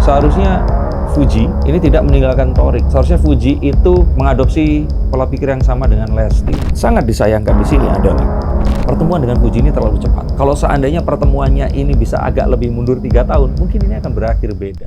seharusnya Fuji ini tidak meninggalkan Torik. Seharusnya Fuji itu mengadopsi pola pikir yang sama dengan Lesti. Sangat disayangkan di sini adalah pertemuan dengan Fuji ini terlalu cepat. Kalau seandainya pertemuannya ini bisa agak lebih mundur 3 tahun, mungkin ini akan berakhir beda.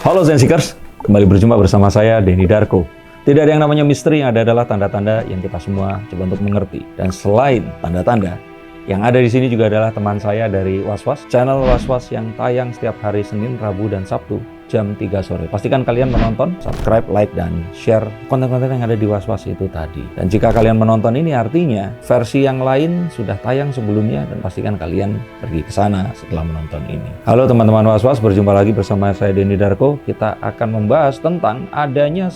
Halo Zenseekers, kembali berjumpa bersama saya Denny Darko. Tidak ada yang namanya misteri, yang ada adalah tanda-tanda yang kita semua coba untuk mengerti. Dan selain tanda-tanda, yang ada di sini juga adalah teman saya dari Was-Was, channel Was-Was yang tayang setiap hari Senin, Rabu, dan Sabtu jam 3 sore. Pastikan kalian menonton, subscribe, like, dan share konten-konten yang ada di Was-Was itu tadi. Dan jika kalian menonton ini artinya versi yang lain sudah tayang sebelumnya, dan pastikan kalian pergi ke sana setelah menonton ini. Halo teman-teman Was-Was, berjumpa lagi bersama saya Denny Darko. Kita akan membahas tentang adanya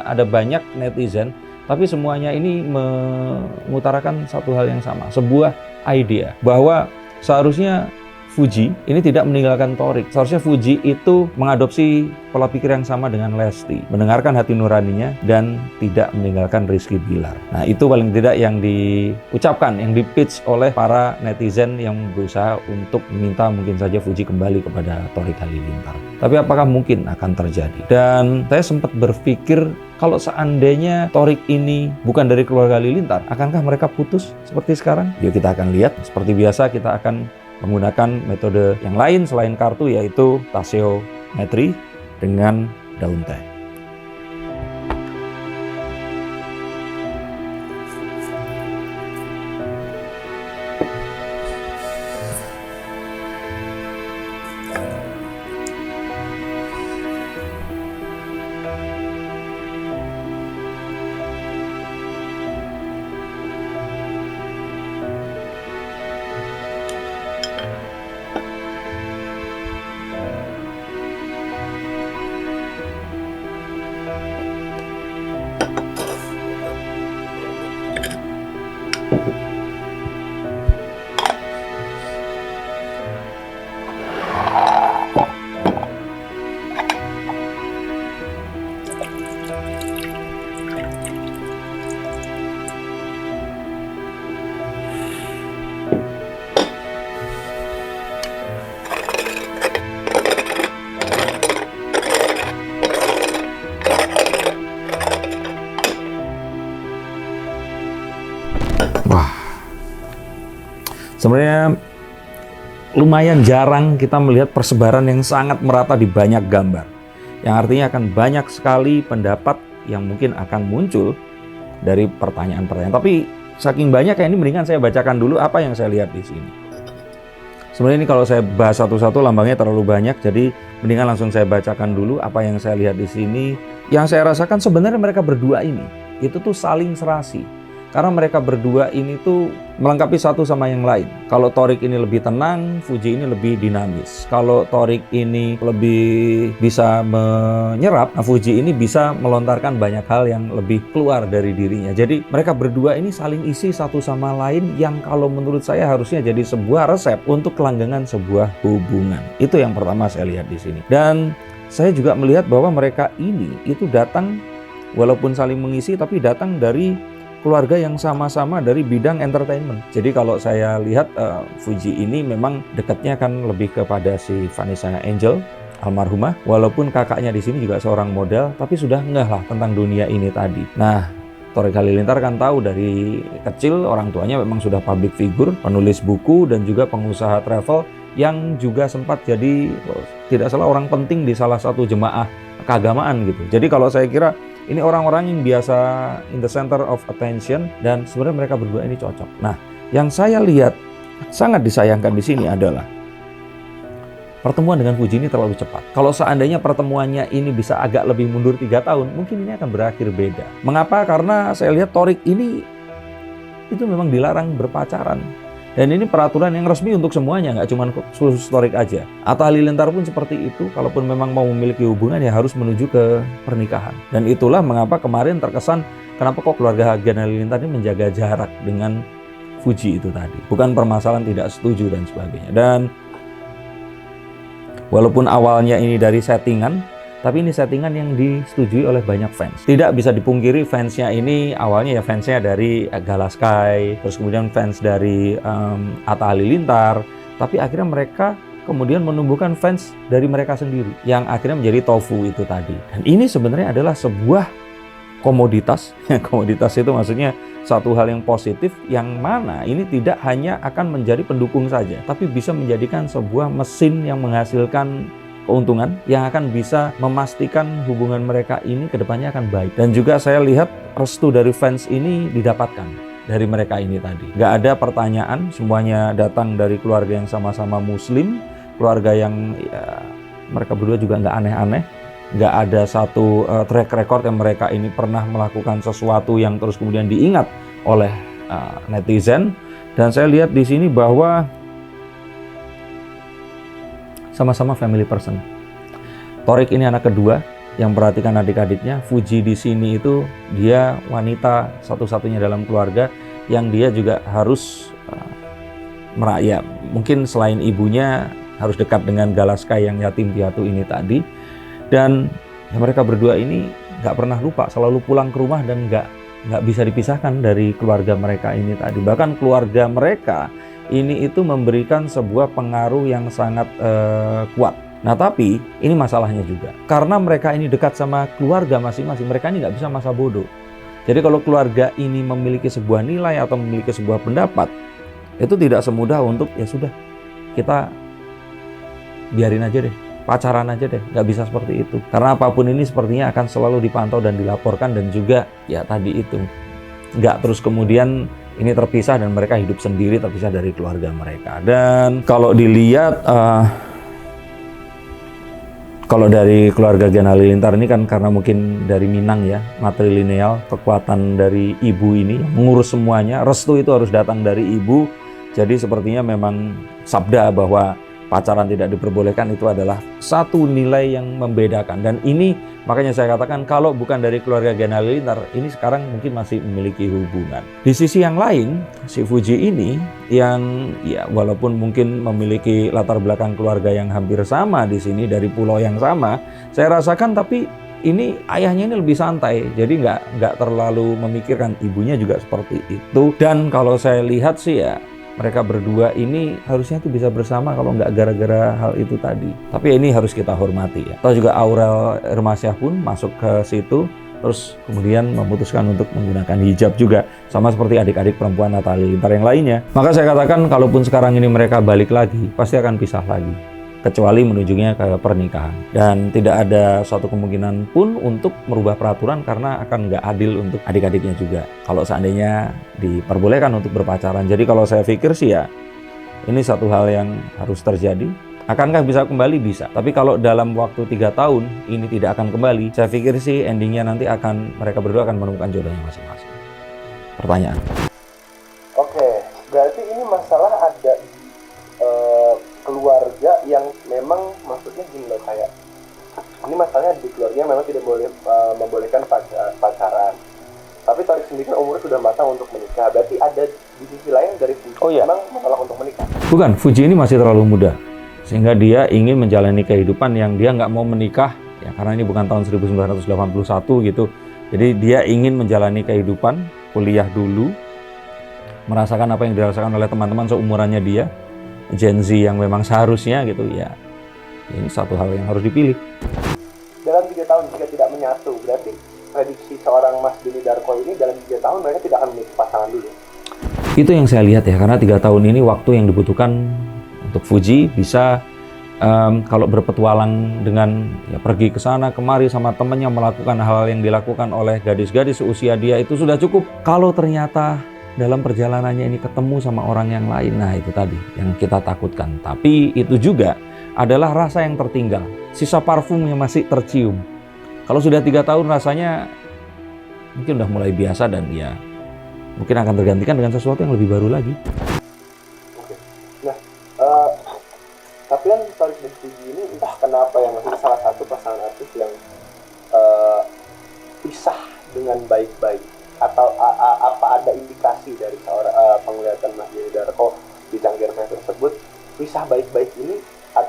ada banyak netizen, tapi semuanya ini mengutarakan satu hal yang sama, sebuah idea bahwa seharusnya Fuji ini tidak meninggalkan Torik. Seharusnya Fuji itu mengadopsi pola pikir yang sama dengan Lesti, mendengarkan hati nuraninya dan tidak meninggalkan Rizky Bilar. Nah, itu paling tidak yang diucapkan, yang di-pitch oleh para netizen yang berusaha untuk meminta mungkin saja Fuji kembali kepada Torik Halilintar. Tapi apakah mungkin akan terjadi? Dan saya sempat berpikir, kalau seandainya Torik ini bukan dari keluarga Halilintar, akankah mereka putus seperti sekarang? Yuk kita akan lihat. Seperti biasa kita akan menggunakan metode yang lain selain kartu, yaitu taseometri dengan daun teh. Wah, sebenarnya lumayan jarang kita melihat persebaran yang sangat merata di banyak gambar. Yang artinya akan banyak sekali pendapat yang mungkin akan muncul dari pertanyaan-pertanyaan. Tapi saking banyak ini mendingan saya bacakan dulu apa yang saya lihat di sini. Sebenarnya ini kalau saya bahas satu-satu lambangnya terlalu banyak, jadi mendingan langsung saya bacakan dulu apa yang saya lihat di sini. Yang saya rasakan sebenarnya mereka berdua ini itu tuh saling serasi. Karena mereka berdua ini tuh melengkapi satu sama yang lain. Kalau Torik ini lebih tenang, Fuji ini lebih dinamis. Kalau Torik ini lebih bisa menyerap, nah Fuji ini bisa melontarkan banyak hal yang lebih keluar dari dirinya. Jadi mereka berdua ini saling isi satu sama lain, yang kalau menurut saya harusnya jadi sebuah resep untuk kelanggengan sebuah hubungan. Itu yang pertama saya lihat di sini. Dan saya juga melihat bahwa mereka ini itu datang, walaupun saling mengisi, tapi datang dari keluarga yang sama-sama dari bidang entertainment. Jadi kalau saya lihat Fuji ini memang dekatnya kan lebih kepada si Vanessa Angel almarhumah, walaupun kakaknya di sini juga seorang model, tapi sudah ngeh lah tentang dunia ini tadi. Nah, Torik Halilintar kan tahu dari kecil orang tuanya memang sudah public figure, penulis buku dan juga pengusaha travel yang juga sempat jadi tidak salah orang penting di salah satu jemaah keagamaan gitu. Jadi kalau saya kira ini orang-orang yang biasa in the center of attention, dan sebenarnya mereka berdua ini cocok. Nah, yang saya lihat sangat disayangkan di sini adalah pertemuan dengan Fuji ini terlalu cepat. Kalau seandainya pertemuannya ini bisa agak lebih mundur 3 tahun, mungkin ini akan berakhir beda. Mengapa? Karena saya lihat Torik ini itu memang dilarang berpacaran. Dan ini peraturan yang resmi untuk semuanya, nggak cuma khusus Torik aja. Atta Halilintar pun seperti itu, kalaupun memang mau memiliki hubungan ya harus menuju ke pernikahan. Dan itulah mengapa kemarin terkesan kenapa kok keluarga Halilintar ini menjaga jarak dengan Fuji itu tadi. Bukan permasalahan tidak setuju dan sebagainya. Dan walaupun awalnya ini dari settingan, Tapi ini settingan yang disetujui oleh banyak fans. Tidak bisa dipungkiri fansnya ini awalnya ya fansnya dari Galaskai, terus kemudian fans dari Atta Halilintar. Tapi akhirnya mereka kemudian menumbuhkan fans dari mereka sendiri yang akhirnya menjadi Tofu itu tadi. Dan ini sebenarnya adalah sebuah komoditas. Komoditas itu maksudnya satu hal yang positif yang mana ini tidak hanya akan menjadi pendukung saja, tapi bisa menjadikan sebuah mesin yang menghasilkan keuntungan yang akan bisa memastikan hubungan mereka ini kedepannya akan baik. Dan juga saya lihat restu dari fans ini didapatkan dari mereka ini tadi. Nggak ada pertanyaan, semuanya datang dari keluarga yang sama-sama muslim, keluarga yang ya, mereka berdua juga nggak aneh-aneh. Nggak ada satu track record yang mereka ini pernah melakukan sesuatu yang terus kemudian diingat oleh netizen. Dan saya lihat di sini bahwa sama-sama family person. Thorik ini anak kedua yang perhatikan adik-adiknya. Fuji di sini itu dia wanita satu-satunya dalam keluarga yang dia juga harus merayap. Mungkin selain ibunya harus dekat dengan Galaskai yang yatim piatu ini tadi. Dan ya mereka berdua ini nggak pernah lupa, selalu pulang ke rumah dan nggak bisa dipisahkan dari keluarga mereka ini tadi. Bahkan keluarga mereka ini itu memberikan sebuah pengaruh yang sangat kuat. Nah tapi ini masalahnya juga, karena mereka ini dekat sama keluarga masing-masing, mereka ini nggak bisa masa bodoh. Jadi kalau keluarga ini memiliki sebuah nilai atau memiliki sebuah pendapat, itu tidak semudah untuk ya sudah kita biarin aja deh, pacaran aja deh, nggak bisa seperti itu. Karena apapun ini sepertinya akan selalu dipantau dan dilaporkan, dan juga ya tadi itu nggak terus kemudian ini terpisah dan mereka hidup sendiri terpisah dari keluarga mereka. Dan kalau dilihat kalau dari keluarga Gen Halilintar ini kan karena mungkin dari Minang ya, matrilineal, kekuatan dari ibu ini mengurus semuanya, restu itu harus datang dari ibu. Jadi sepertinya memang sabda bahwa pacaran tidak diperbolehkan itu adalah satu nilai yang membedakan. Dan ini makanya saya katakan kalau bukan dari keluarga Gen Halilintar, ini sekarang mungkin masih memiliki hubungan. Di sisi yang lain, si Fuji ini yang ya walaupun mungkin memiliki latar belakang keluarga yang hampir sama di sini dari pulau yang sama, saya rasakan tapi ini ayahnya ini lebih santai. Jadi nggak terlalu memikirkan, ibunya juga seperti itu. Dan kalau saya lihat sih ya mereka berdua ini harusnya tuh bisa bersama kalau nggak gara-gara hal itu tadi. Tapi ini harus kita hormati ya. Atau juga Aurel Hermansyah pun masuk ke situ, terus kemudian memutuskan untuk menggunakan hijab juga. Sama seperti adik-adik perempuan Atta Halilintar yang lainnya. Maka saya katakan kalaupun sekarang ini mereka balik lagi, pasti akan pisah lagi. Kecuali menunjuknya ke pernikahan. Dan tidak ada suatu kemungkinan pun untuk merubah peraturan karena akan nggak adil untuk adik-adiknya juga kalau seandainya diperbolehkan untuk berpacaran. Jadi kalau saya pikir sih ya ini satu hal yang harus terjadi. Akankah bisa kembali? Bisa. Tapi kalau dalam waktu 3 tahun ini tidak akan kembali, saya pikir sih endingnya nanti mereka berdua akan menemukan jodohnya masing-masing. Pertanyaan. Oke, berarti ini masalah ada keluarga yang memang maksudnya gini loh, kayak ini masalahnya di keluarga memang tidak boleh membolehkan pacaran, tapi Thorik sendiri umurnya sudah matang untuk menikah. Berarti ada di sisi lain dari Fuji memang masalah untuk menikah. Bukan, Fuji ini masih terlalu muda sehingga dia ingin menjalani kehidupan yang dia nggak mau menikah ya, karena ini bukan tahun 1981 gitu. Jadi dia ingin menjalani kehidupan, kuliah dulu, merasakan apa yang dirasakan oleh teman-teman seumurannya dia, Gen Z yang memang seharusnya gitu ya. Ini satu hal yang harus dipilih. Dalam 3 tahun jika tidak menyatu, berarti prediksi seorang Mas Benny Darko ini dalam 3 tahun mereka tidak akan memiliki pasangan dulu. Itu yang saya lihat ya, karena 3 tahun ini waktu yang dibutuhkan untuk Fuji bisa kalau berpetualang dengan ya, pergi ke sana kemari sama temennya, melakukan hal yang dilakukan oleh gadis-gadis seusia dia itu sudah cukup. Kalau ternyata dalam perjalanannya ini ketemu sama orang yang lain, nah itu tadi yang kita takutkan. Tapi itu juga adalah rasa yang tertinggal, sisa parfum yang masih tercium. Kalau sudah 3 tahun rasanya mungkin udah mulai biasa dan ya mungkin akan tergantikan dengan sesuatu yang lebih baru lagi. Nah, tapi kan Thorik dan Fuji ini entah kenapa ya, maksudnya salah satu pasangan artis yang pisah dengan baik-baik. Atau apa ada indikasi dari seorang penglihatan Mas Benny Darko di Cangkir Fair tersebut, pisah baik-baik ini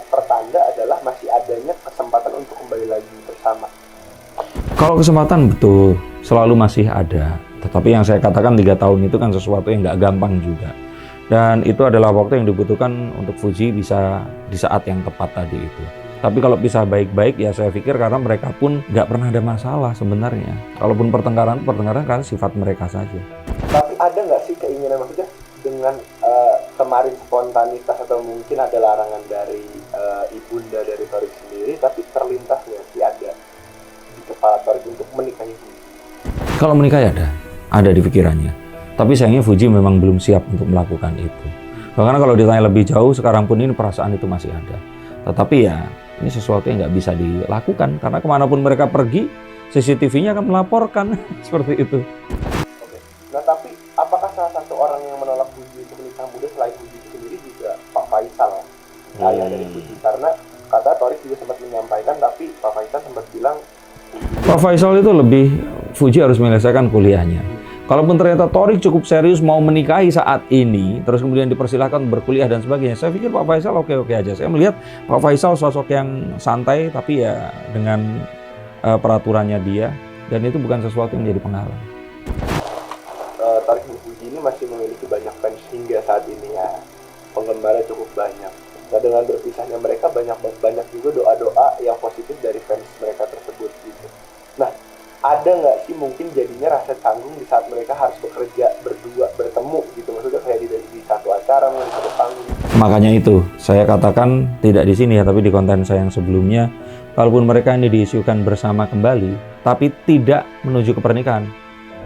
pertanda adalah masih adanya kesempatan untuk kembali lagi bersama Kalau kesempatan betul, selalu masih ada. Tetapi yang saya katakan 3 tahun itu kan sesuatu yang nggak gampang juga. Dan itu adalah waktu yang dibutuhkan untuk Fuji bisa di saat yang tepat tadi itu. Tapi kalau bisa baik-baik ya saya pikir karena mereka pun nggak pernah ada masalah sebenarnya. Kalaupun pertengkaran kan sifat mereka saja. Tapi ada nggak sih keinginan, maksudnya dengan kemarin spontanitas atau mungkin ada larangan dari ibunda dari Torik sendiri, tapi terlintas nggak sih ada di kepala Torik untuk menikahi Fuji? Kalau menikah ya ada di pikirannya. Tapi sayangnya Fuji memang belum siap untuk melakukan itu. Bahkan kalau ditanya lebih jauh, sekarang pun ini perasaan itu masih ada. Tetapi ya ini sesuatu yang nggak bisa dilakukan karena kemanapun mereka pergi, CCTV-nya akan melaporkan seperti itu. Oke. Nah tapi apakah salah satu orang yang menolak Fuji untuk menikah muda selain Fuji itu sendiri juga Pak Faisal, ayah dari Fuji? Karena kata Torik juga sempat menyampaikan, tapi Pak Faisal sempat bilang Pak Faisal itu lebih Fuji harus menyelesaikan kuliahnya. Kalaupun ternyata Torik cukup serius mau menikahi saat ini, terus kemudian dipersilahkan berkuliah dan sebagainya, saya pikir Pak Faisal oke-oke aja. Saya melihat Pak Faisal sosok yang santai, tapi ya dengan peraturannya dia, dan itu bukan sesuatu yang menjadi penghalang. Torik dan Fuji ini masih memiliki banyak fans hingga saat ini ya, penggemarnya cukup banyak. Nah dengan berpisahnya mereka banyak juga doa-doa yang positif dari fans mereka tersebut gitu. Nah ada nggak sih mungkin jadinya rasa canggung di saat mereka harus bekerja berdua bertemu gitu, maksudnya kayak di satu acara di satu panggung? Makanya itu saya katakan tidak di sini ya, tapi di konten saya yang sebelumnya, kalaupun mereka ini diisukan bersama kembali, tapi tidak menuju ke pernikahan,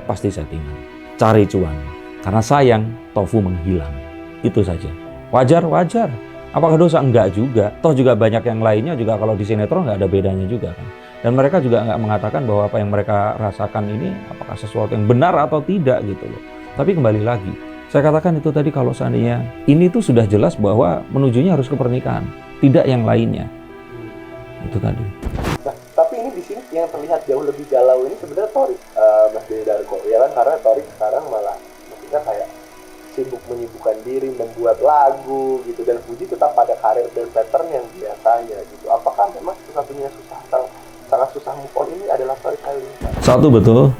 pasti settingan, cari cuan. Karena sayang, tofu menghilang. Itu saja. Wajar. Apakah dosa? Enggak juga. Toh juga banyak yang lainnya juga kalau di sinetron nggak ada bedanya juga kan. Dan mereka juga nggak mengatakan bahwa apa yang mereka rasakan ini apakah sesuatu yang benar atau tidak gitu loh. Tapi kembali lagi, saya katakan itu tadi kalau seandainya ini tuh sudah jelas bahwa menujunya harus ke pernikahan, tidak yang lainnya. Itu tadi. Nah, tapi ini di sini yang terlihat jauh lebih galau ini sebenarnya Torik, Mas Dede Darko, ya kan? Karena Torik sekarang malah maksudnya kayak sibuk menyibukkan diri, membuat lagu gitu, dan Fuji tetap pada karir dan pattern yang biasanya gitu. Apakah memang satu-satunya sangat susah move on ini adalah Torik kali ini? Satu betul,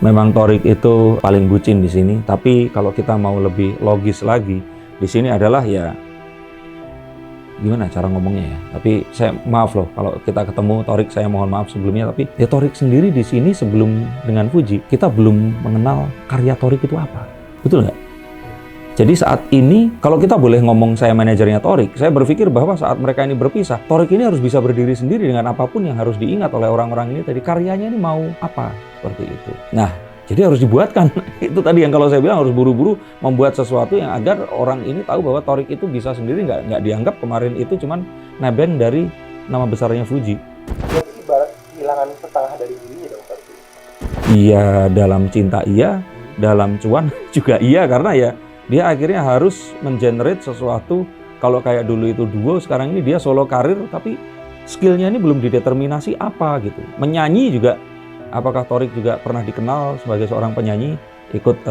memang Torik itu paling bucin di sini. Tapi kalau kita mau lebih logis lagi, di sini adalah ya gimana cara ngomongnya ya. Tapi saya maaf loh kalau kita ketemu Torik, saya mohon maaf sebelumnya. Tapi ya Torik sendiri di sini sebelum dengan Fuji, kita belum mengenal karya Torik itu apa, betul nggak? Jadi saat ini, kalau kita boleh ngomong saya manajernya Torik, saya berpikir bahwa saat mereka ini berpisah, Torik ini harus bisa berdiri sendiri dengan apapun yang harus diingat oleh orang-orang ini tadi. Karyanya ini mau apa, seperti itu. Nah, jadi harus dibuatkan. Itu tadi yang kalau saya bilang harus buru-buru membuat sesuatu yang agar orang ini tahu bahwa Torik itu bisa sendiri, nggak dianggap kemarin itu cuman nebeng dari nama besarnya Fuji. Jadi ibarat kehilangan setengah dari dirinya dong Torik. Iya, dalam cinta iya, dalam cuan juga iya, karena ya dia akhirnya harus mengenerate sesuatu. Kalau kayak dulu itu duo, sekarang ini dia solo karir, tapi skillnya ini belum dideterminasi apa gitu. Menyanyi juga, apakah Torik juga pernah dikenal sebagai seorang penyanyi, ikut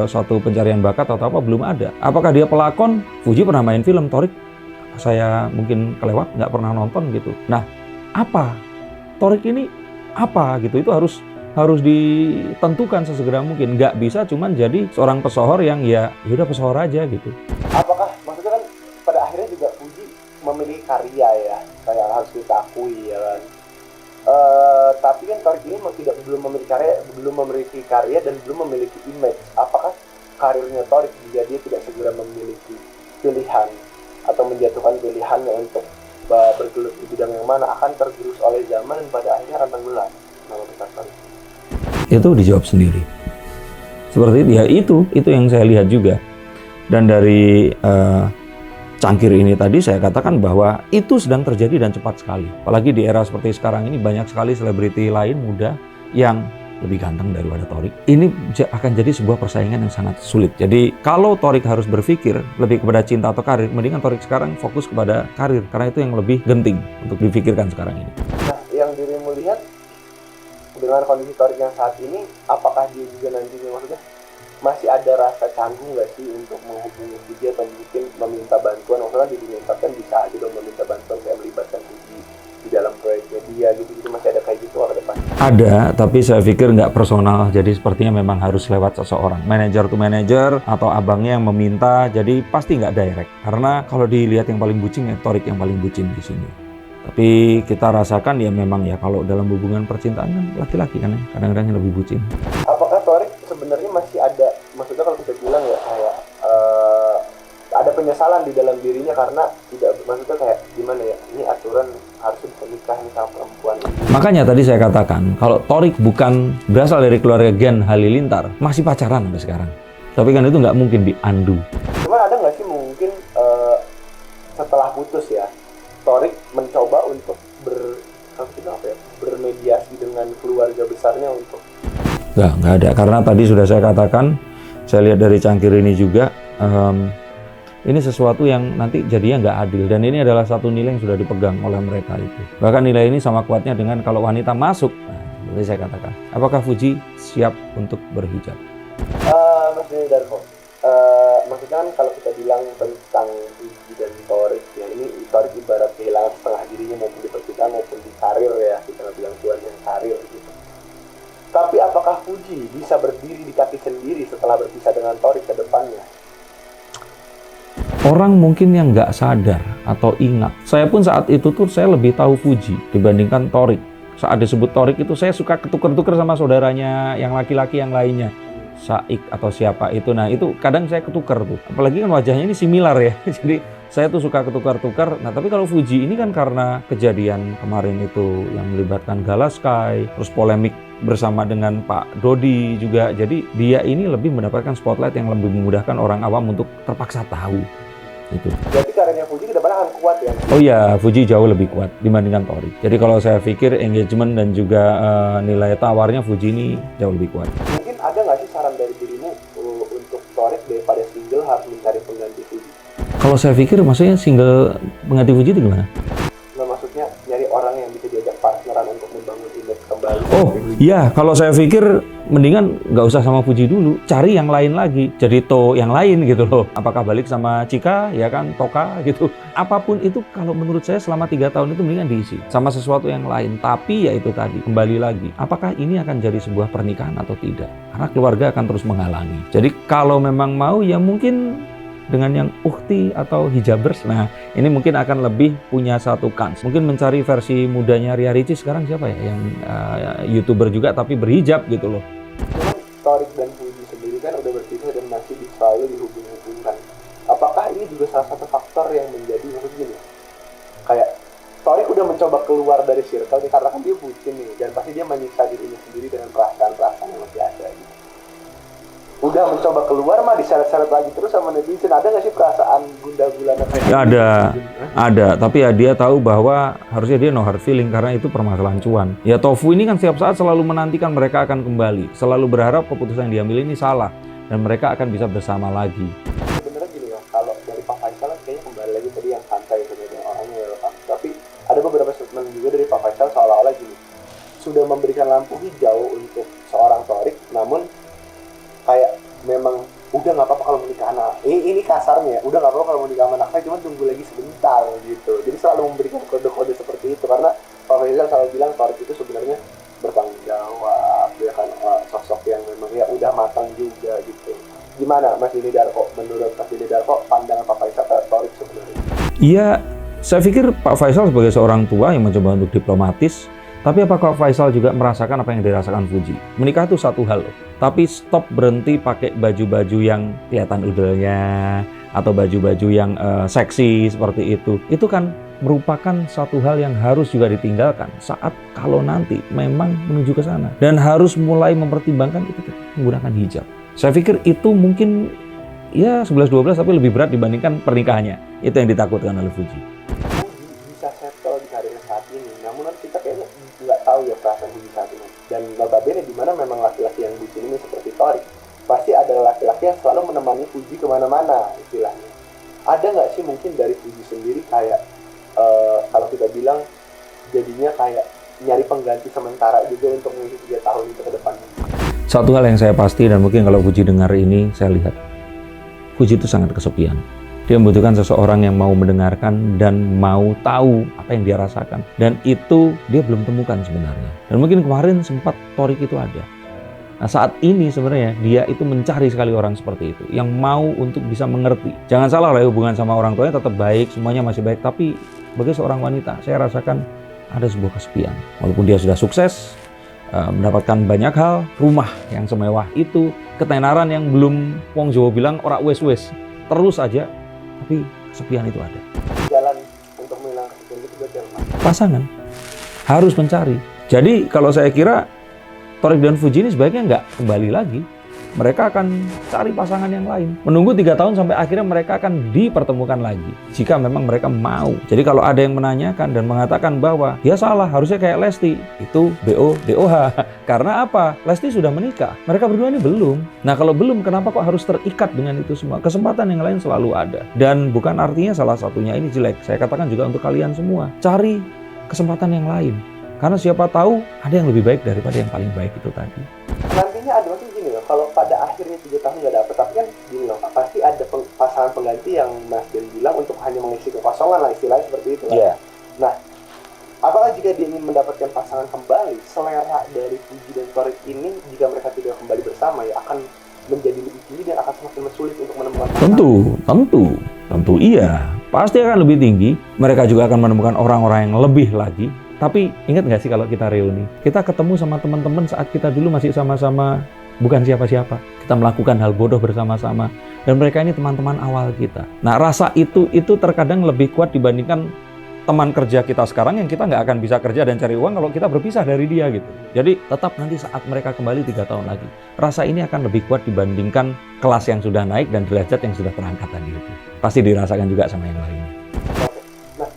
suatu pencarian bakat atau apa, belum ada. Apakah dia pelakon? Fuji pernah main film, Torik saya mungkin kelewat, nggak pernah nonton gitu. Nah, apa? Torik ini apa gitu, itu harus ditentukan sesegera mungkin. Nggak bisa cuman jadi seorang pesohor yang ya udah pesohor aja gitu. Apakah maksudnya kan pada akhirnya juga Fuji memiliki karya ya, kayak harus kita akui ya kan. Tapi kan Torik ini belum memiliki karya dan belum memiliki image. Apakah karirnya Torik jika dia tidak segera memiliki pilihan atau menjatuhkan pilihannya untuk bergelut di bidang yang mana, akan tergerus oleh zaman dan pada akhirnya akan tenggelam nama besar Torik? Itu dijawab sendiri. Seperti itu ya, itu yang saya lihat juga. Dan dari cangkir ini tadi saya katakan bahwa itu sedang terjadi dan cepat sekali. Apalagi di era seperti sekarang ini banyak sekali selebriti lain muda yang lebih ganteng daripada Torik. Ini akan jadi sebuah persaingan yang sangat sulit. Jadi kalau Torik harus berpikir lebih kepada cinta atau karir, mendingan Torik sekarang fokus kepada karir, karena itu yang lebih genting untuk dipikirkan sekarang ini. Nah, yang dirimu lihat dengan kondisi Torik yang saat ini, apakah dia juga nantinya maksudnya masih ada rasa canggung nggak sih untuk menghubungi Fuji atau mungkin meminta bantuan? Maksudnya di dunia kan bisa aja dong meminta bantuan kayak melibatkan Fuji di dalam proyeknya dia gitu, masih ada kayak gitu ke depan? Ada, tapi saya pikir nggak personal, jadi sepertinya memang harus lewat seseorang. Manager to manager, atau abangnya yang meminta, jadi pasti nggak direct. Karena kalau dilihat yang paling bucin, ya Thorik yang paling bucin di sini. Tapi kita rasakan ya memang ya, kalau dalam hubungan percintaan kan laki-laki kan ya, kadang-kadang yang lebih bucin. Apakah Thorik sebenarnya masih ada, maksudnya kalau kita bilang ya kayak ada penyesalan di dalam dirinya karena tidak, maksudnya kayak gimana ya, ini aturan harusnya bisa nikah nih sama perempuan ini. Makanya tadi saya katakan, kalau Thorik bukan berasal dari keluarga Gen Halilintar, masih pacaran sampai sekarang. Tapi kan itu nggak mungkin di-undo. Cuman ada nggak sih mungkin setelah putus ya, Thorik mencoba untuk bermediasi dengan keluarga besarnya untuk... Nggak ada. Karena tadi sudah saya katakan, saya lihat dari cangkir ini juga, ini sesuatu yang nanti jadinya nggak adil. Dan ini adalah satu nilai yang sudah dipegang oleh mereka itu. Bahkan nilai ini sama kuatnya dengan kalau wanita masuk. Nah, jadi saya katakan, apakah Fuji siap untuk berhijab? Mas Denny Darko, maksudnya kan kalau kita bilang tentang Fuji dan Thorik ya, ini Thorik ibarat kehilangan setengah dirinya maupun di percintaan maupun di karir ya, kita bilang tuan yang karir gitu. Tapi apakah Fuji bisa berdiri di kaki sendiri setelah berpisah dengan Thorik ke depannya? Orang mungkin yang nggak sadar atau ingat. Saya pun saat itu tuh saya lebih tahu Fuji dibandingkan Thorik. Saat disebut Thorik itu saya suka ketuker-tuker sama saudaranya yang laki-laki yang lainnya. Saik atau siapa itu. Nah itu kadang saya ketuker tuh. Apalagi kan wajahnya ini similar ya. Jadi saya tuh suka ketukar-tukar. Nah tapi kalau Fuji ini kan karena kejadian kemarin itu yang melibatkan Galaskai, terus polemik bersama dengan Pak Dodi juga. Jadi dia ini lebih mendapatkan spotlight yang lebih memudahkan orang awam untuk terpaksa tahu. Itu. Jadi karirnya Fuji ke depan akan kuat ya? Oh iya, Fuji jauh lebih kuat dibandingkan Thorik. Jadi kalau saya pikir engagement dan juga nilai tawarnya Fuji ini jauh lebih kuat. Mungkin ada nggak sih saran dari dirimu untuk Thorik daripada single harus mencari pengganti Fuji? Kalau saya pikir maksudnya single pengganti Fuji itu gimana? Nah maksudnya nyari orang yang bisa diajak partneran untuk membangun image kembali. Oh iya, kalau saya pikir mendingan nggak usah sama Fuji dulu, cari yang lain lagi, jadi To yang lain gitu loh. Apakah balik sama Chika, ya kan, Toka gitu. Apapun itu kalau menurut saya selama 3 tahun itu mendingan diisi sama sesuatu yang lain. Tapi ya itu tadi, kembali lagi, apakah ini akan jadi sebuah pernikahan atau tidak? Karena keluarga akan terus menghalangi. Jadi kalau memang mau ya mungkin dengan yang ukhti atau hijabers, nah ini mungkin akan lebih punya satu kans. Mungkin mencari versi mudanya Ria Ricis sekarang siapa ya, yang YouTuber juga tapi berhijab gitu loh. Cuman Thorik dan Fuji sendiri kan udah berpisah dan masih selalu dihubung-hubungkan. Apakah ini juga salah satu faktor yang menjadi, maksudnya gini, kayak Thorik udah mencoba keluar dari circle nih karena kan dia bucin nih, dan pasti dia menyiksa dirinya sendiri dengan perasaan-perasaan yang masih ada gitu. Udah mencoba keluar mah diseret-seret lagi terus sama netizen. Ada nggak sih perasaan gundah gulana? Ya, ada. Tapi ya dia tahu bahwa harusnya dia no hard feeling karena itu permasalahan cuan. Ya Tofu ini kan setiap saat selalu menantikan mereka akan kembali, selalu berharap keputusan yang diambil ini salah dan mereka akan bisa bersama lagi. Sebenarnya gini ya, kalau dari Pak Faisal kayaknya kembali lagi tadi yang santai sebenarnya orangnya relevan. Tapi ada beberapa statement juga dari Pak Faisal seolah-olah gini, sudah memberikan lampu hijau untuk seorang Thorik, namun kayak memang udah nggak apa-apa kalau menikah anak. Ini kasarnya, udah nggak apa-apa kalau menikah anak saya, cuma tunggu lagi sebentar gitu. Jadi selalu memberikan kode-kode seperti itu karena Pak Faisal selalu bilang Thorik itu sebenarnya bertanggung jawab, ya kan, sosok yang memang ya udah matang juga gitu. Gimana Mas Denny Darko? Menurut Mas Denny Darko, pandangan Pak Faisal Thorik sebenarnya? Iya, saya pikir Pak Faisal sebagai seorang tua yang mencoba untuk diplomatis. Tapi apakah Faisal juga merasakan apa yang dirasakan Fuji? Menikah itu satu hal loh. Tapi stop berhenti pakai baju-baju yang kelihatan udelnya atau baju-baju yang seksi seperti itu. Itu kan merupakan satu hal yang harus juga ditinggalkan saat kalau nanti memang menuju ke sana. Dan harus mulai mempertimbangkan itu menggunakan hijab. Saya pikir itu mungkin ya 11-12 tapi lebih berat dibandingkan pernikahannya. Itu yang ditakutkan oleh Fuji. Bisa settle di karirnya saat ini, namun kita kayaknya nggak tahu ya perasaan Fuji saat ini. Dan notabene di mana memang laki-laki yang bucin ini seperti Thorik, pasti ada laki-laki yang selalu menemani Fuji kemana-mana istilahnya. Ada nggak sih mungkin dari Fuji sendiri kayak kalau kita bilang jadinya kayak nyari pengganti sementara juga untuk mengisi 3 tahun itu ke depannya? Satu hal yang saya pasti dan mungkin kalau Fuji dengar ini saya lihat, Fuji itu sangat kesepian. Dia membutuhkan seseorang yang mau mendengarkan dan mau tahu apa yang dia rasakan. Dan itu dia belum temukan sebenarnya. Dan mungkin kemarin sempat Torik itu ada. Nah saat ini sebenarnya dia itu mencari sekali orang seperti itu. Yang mau untuk bisa mengerti. Jangan salah lah, hubungan sama orang tuanya tetap baik, semuanya masih baik. Tapi sebagai seorang wanita, saya rasakan ada sebuah kesepian. Walaupun dia sudah sukses, mendapatkan banyak hal, rumah yang semewah itu, ketenaran yang belum wong Jawa bilang ora wes-wes. Terus aja. Tapi kesepian itu ada. Jalan untuk menghilangkan kesepian itu berarti apa? Pasangan harus mencari. Jadi kalau saya kira Torik dan Fuji ini sebaiknya nggak kembali lagi. Mereka akan cari pasangan yang lain. Menunggu 3 tahun sampai akhirnya mereka akan dipertemukan lagi. Jika memang mereka mau. Jadi kalau ada yang menanyakan dan mengatakan bahwa dia salah, harusnya kayak Lesti. Itu BO, DOH. Karena apa? Lesti sudah menikah. Mereka berdua ini belum. Nah kalau belum, kenapa kok harus terikat dengan itu semua? Kesempatan yang lain selalu ada. Dan bukan artinya salah satunya ini jelek. Saya katakan juga untuk kalian semua. Cari kesempatan yang lain. Karena siapa tahu ada yang lebih baik daripada yang paling baik itu tadi. Nantinya ada maksudnya gini loh, kalau pada akhirnya 3 tahun nggak dapet, tapi kan gini loh, pasti ada pasangan pengganti yang Mas Ben bilang untuk hanya mengisi kekosongan lah, istilahnya seperti itu kan. Yeah. Nah, apakah jika dia ingin mendapatkan pasangan kembali, selera dari Fuji dan Torik ini jika mereka tidak kembali bersama ya akan menjadi lebih tinggi dan akan semakin sulit untuk menemukan pasangan? Tentu iya. Pasti akan lebih tinggi. Mereka juga akan menemukan orang-orang yang lebih lagi. Tapi ingat nggak sih kalau kita reuni, kita ketemu sama teman-teman saat kita dulu masih sama-sama bukan siapa-siapa. Kita melakukan hal bodoh bersama-sama. Dan mereka ini teman-teman awal kita. Nah rasa itu terkadang lebih kuat dibandingkan teman kerja kita sekarang yang kita nggak akan bisa kerja dan cari uang kalau kita berpisah dari dia gitu. Jadi tetap nanti saat mereka kembali 3 tahun lagi, rasa ini akan lebih kuat dibandingkan kelas yang sudah naik dan derajat yang sudah terangkat tadi itu. Pasti dirasakan juga sama yang lainnya. Nah,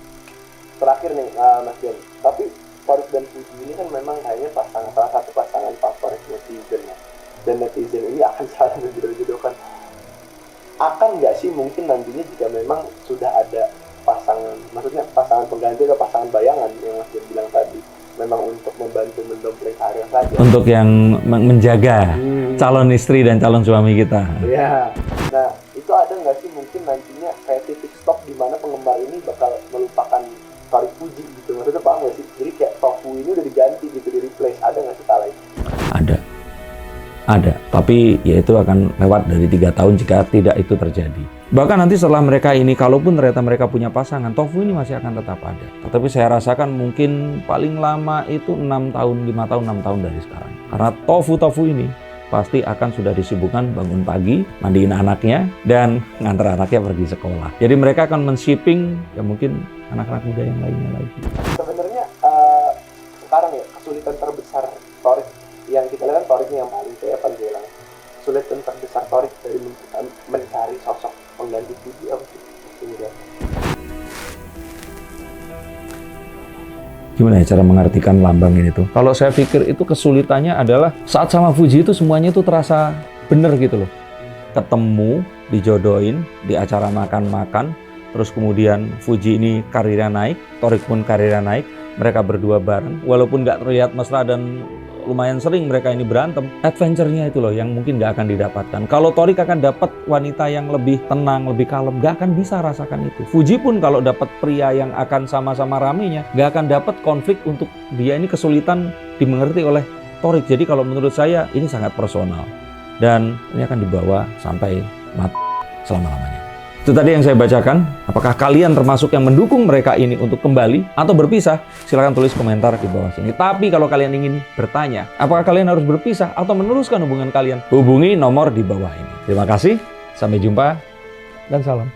terakhir nih Mas Ben, tapi Torik dan Fuji ini kan memang hanya salah satu pasangan favorit netizen ya. Dan netizen ini akan saling menjodoh-jodohkan. Akan nggak sih mungkin nantinya jika memang sudah ada pasangan, maksudnya pasangan pengganti atau pasangan bayangan yang Mas Ben bilang tadi, memang untuk membantu mendompleng karir saja. Untuk yang menjaga calon istri dan calon suami kita. Ya, nah itu ada nggak sih mungkin nantinya kayak titik stop di mana penggemar ini bakal melupakan Torik Fuji gitu, maksudnya paham nggak sih? Jadi kayak Tofu ini udah diganti gitu, di replace, ada nggak sih kala itu? Ada, tapi ya itu akan lewat dari 3 tahun jika tidak itu terjadi. Bahkan nanti setelah mereka ini, kalaupun ternyata mereka punya pasangan, Tofu ini masih akan tetap ada. Tetapi saya rasakan mungkin paling lama itu 6 tahun, 5 tahun, 6 tahun dari sekarang. Karena Tofu ini pasti akan sudah disibukkan bangun pagi, mandiin anaknya, dan ngantar anaknya pergi sekolah. Jadi mereka akan men-shipping ya mungkin anak-anak muda yang lainnya lagi. Sebenarnya sekarang ya kesulitan terbesar Torik yang kita lihat kan Toriknya yang paling kayak apa bilang, kesulitan terbesar Torik dari mencari sosok pengganti Fuji apa sih? Gimana ya cara mengartikan lambang ini tuh? Kalau saya pikir itu kesulitannya adalah saat sama Fuji itu semuanya itu terasa bener gitu loh. Ketemu, dijodohin, di acara makan-makan, terus kemudian Fuji ini karirnya naik, Torik pun karirnya naik, mereka berdua bareng, walaupun nggak terlihat mesra dan lumayan sering mereka ini berantem, adventure-nya itu loh yang mungkin nggak akan didapatkan. Kalau Torik akan dapat wanita yang lebih tenang, lebih kalem, nggak akan bisa rasakan itu. Fuji pun kalau dapat pria yang akan sama-sama ramenya, nggak akan dapat konflik untuk dia ini kesulitan dimengerti oleh Torik. Jadi kalau menurut saya ini sangat personal dan ini akan dibawa sampai mati selama-lamanya. Itu tadi yang saya bacakan. Apakah kalian termasuk yang mendukung mereka ini untuk kembali atau berpisah? Silahkan tulis komentar di bawah sini. Tapi kalau kalian ingin bertanya, apakah kalian harus berpisah atau meneruskan hubungan kalian? Hubungi nomor di bawah ini. Terima kasih, sampai jumpa, dan salam.